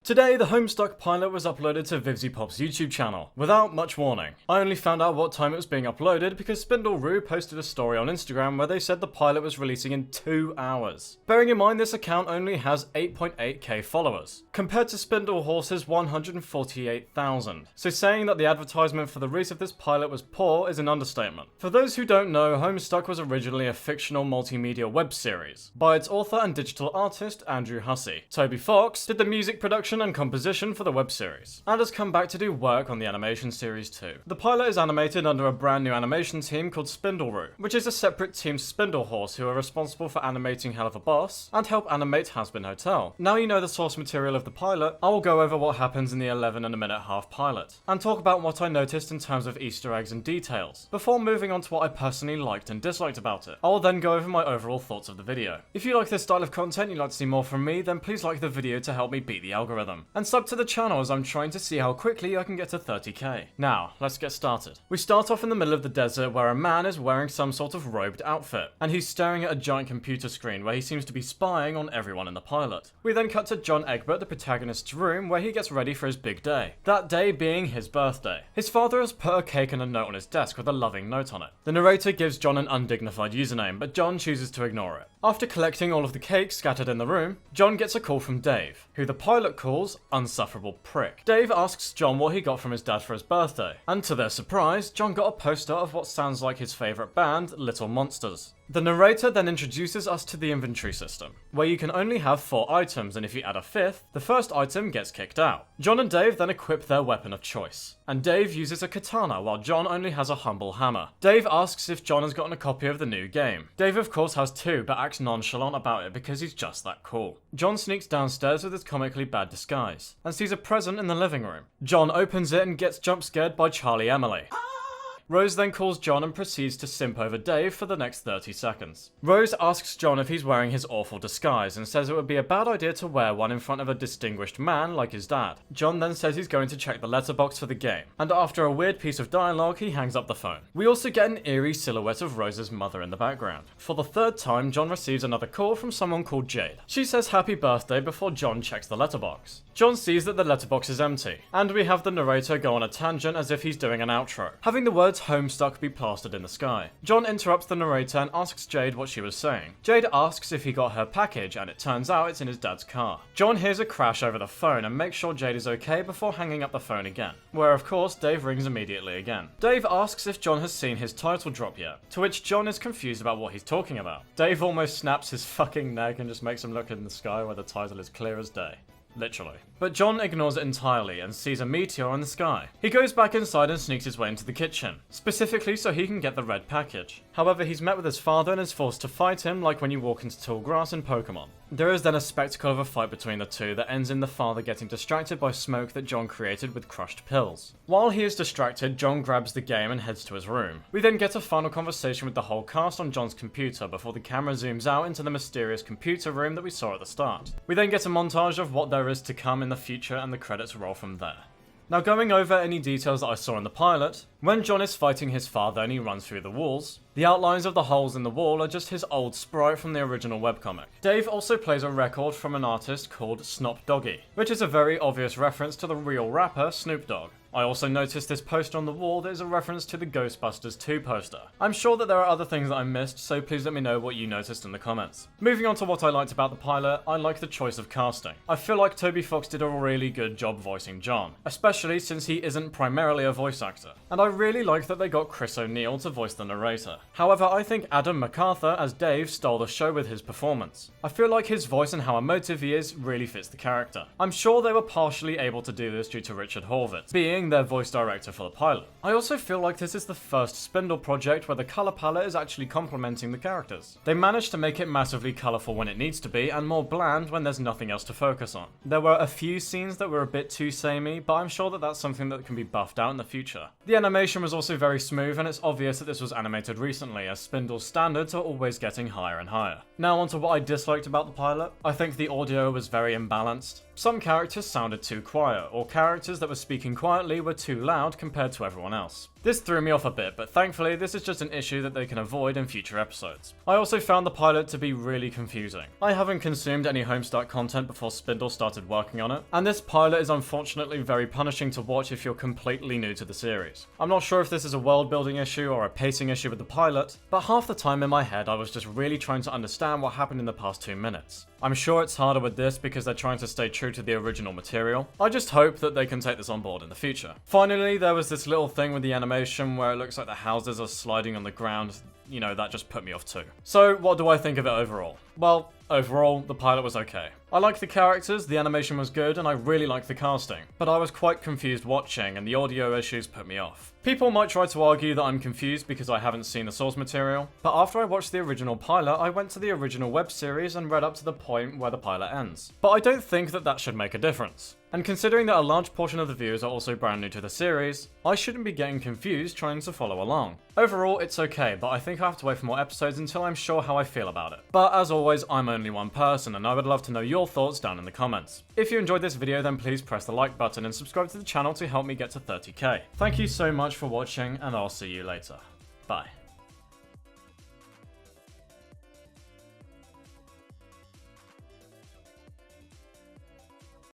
Today, the Homestuck pilot was uploaded to VivziePop's YouTube channel, without much warning. I only found out what time it was being uploaded because Spindleroo posted a story on Instagram where they said the pilot was releasing in 2 hours. Bearing in mind this account only has 8.8k followers, compared to Spindlehorse's 148,000. So saying that the advertisement for the release of this pilot was poor is an understatement. For those who don't know, Homestuck was originally a fictional multimedia web series by its author and digital artist Andrew Hussey. Toby Fox did the music production and composition for the web series, and has come back to do work on the animation series too. The pilot is animated under a brand new animation team called Spindleroo, which is a separate team to Spindlehorse, who are responsible for animating Hell of a Boss and help animate Hazbin Hotel. Now you know the source material of the pilot, I will go over what happens in the 11.5-minute pilot, and talk about what I noticed in terms of Easter eggs and details, before moving on to what I personally liked and disliked about it. I will then go over my overall thoughts of the video. If you like this style of content, you'd like to see more from me, then please like the video to help me beat the algorithm. And sub to the channel as I'm trying to see how quickly I can get to 30k. Now, let's get started. We start off in the middle of the desert where a man is wearing some sort of robed outfit, and he's staring at a giant computer screen where he seems to be spying on everyone in the pilot. We then cut to John Egbert, the protagonist's room, where he gets ready for his big day. That day being his birthday. His father has put a cake and a note on his desk with a loving note on it. The narrator gives John an undignified username, but John chooses to ignore it. After collecting all of the cake scattered in the room, John gets a call from Dave, who the pilot calls Unsufferable Prick. Dave asks John what he got from his dad for his birthday, and to their surprise, John got a poster of what sounds like his favourite band, Little Monsters. The narrator then introduces us to the inventory system, where you can only have 4 items, and if you add a 5th, the first item gets kicked out. John and Dave then equip their weapon of choice, and Dave uses a katana while John only has a humble hammer. Dave asks if John has gotten a copy of the new game. Dave of course has 2, but acts nonchalant about it because he's just that cool. John sneaks downstairs with his comically bad disguise, and sees a present in the living room. John opens it and gets jump scared by Charlie Emily. Rose then calls John and proceeds to simp over Dave for the next 30 seconds. Rose asks John if he's wearing his awful disguise and says it would be a bad idea to wear one in front of a distinguished man like his dad. John then says he's going to check the letterbox for the game, and after a weird piece of dialogue, he hangs up the phone. We also get an eerie silhouette of Rose's mother in the background. For the 3rd time, John receives another call from someone called Jade. She says happy birthday before John checks the letterbox. John sees that the letterbox is empty, and we have the narrator go on a tangent as if he's doing an outro, having the words Homestuck be plastered in the sky. John interrupts the narrator and asks Jade what she was saying. Jade asks if he got her package, and it turns out it's in his dad's car. John hears a crash over the phone and makes sure Jade is okay before hanging up the phone again, where of course Dave rings immediately again. Dave asks if John has seen his title drop yet, to which John is confused about what he's talking about. Dave almost snaps his fucking neck and just makes him look in the sky where the title is clear as day. Literally. But John ignores it entirely and sees a meteor in the sky. He goes back inside and sneaks his way into the kitchen, specifically so he can get the red package. However, he's met with his father and is forced to fight him like when you walk into tall grass in Pokemon. There is then a spectacle of a fight between the two that ends in the father getting distracted by smoke that John created with crushed pills. While he is distracted, John grabs the game and heads to his room. We then get a final conversation with the whole cast on John's computer before the camera zooms out into the mysterious computer room that we saw at the start. We then get a montage of what there is to come in the future and the credits roll from there. Now going over any details that I saw in the pilot, when John is fighting his father and he runs through the walls, the outlines of the holes in the wall are just his old sprite from the original webcomic. Dave also plays a record from an artist called Snop Doggy, which is a very obvious reference to the real rapper Snoop Dogg. I also noticed this poster on the wall that is a reference to the Ghostbusters 2 poster. I'm sure that there are other things that I missed, so please let me know what you noticed in the comments. Moving on to what I liked about the pilot, I like the choice of casting. I feel like Toby Fox did a really good job voicing John, especially since he isn't primarily a voice actor. And I really like that they got Chris O'Neill to voice the narrator. However, I think Adam MacArthur as Dave stole the show with his performance. I feel like his voice and how emotive he is really fits the character. I'm sure they were partially able to do this due to Richard Horvitz being their voice director for the pilot. I also feel like this is the first Spindle project where the colour palette is actually complementing the characters. They managed to make it massively colourful when it needs to be and more bland when there's nothing else to focus on. There were a few scenes that were a bit too samey, but I'm sure that that's something that can be buffed out in the future. The animation was also very smooth, and it's obvious that this was animated recently as Spindle's standards are always getting higher and higher. Now onto what I disliked about the pilot. I think the audio was very imbalanced. Some characters sounded too quiet, or characters that were speaking quietly were too loud compared to everyone else. This threw me off a bit, but thankfully this is just an issue that they can avoid in future episodes. I also found the pilot to be really confusing. I haven't consumed any Homestuck content before Spindle started working on it, and this pilot is unfortunately very punishing to watch if you're completely new to the series. I'm not sure if this is a world building issue or a pacing issue with the pilot, but half the time in my head I was just really trying to understand what happened in the past 2 minutes. I'm sure it's harder with this because they're trying to stay true to the original material. I just hope that they can take this on board in the future. Finally, there was this little thing with the animation where it looks like the houses are sliding on the ground. You know, that just put me off too. So, what do I think of it overall? Well, overall, the pilot was okay. I liked the characters, the animation was good, and I really liked the casting. But I was quite confused watching, and the audio issues put me off. People might try to argue that I'm confused because I haven't seen the source material, but after I watched the original pilot, I went to the original web series and read up to the point where the pilot ends. But I don't think that that should make a difference. And considering that a large portion of the viewers are also brand new to the series, I shouldn't be getting confused trying to follow along. Overall, it's okay, but I think I have to wait for more episodes until I'm sure how I feel about it. But as always, I'm only one person, and I would love to know your thoughts down in the comments. If you enjoyed this video, then please press the like button and subscribe to the channel to help me get to 30k. Thank you so much for watching, and I'll see you later. Bye.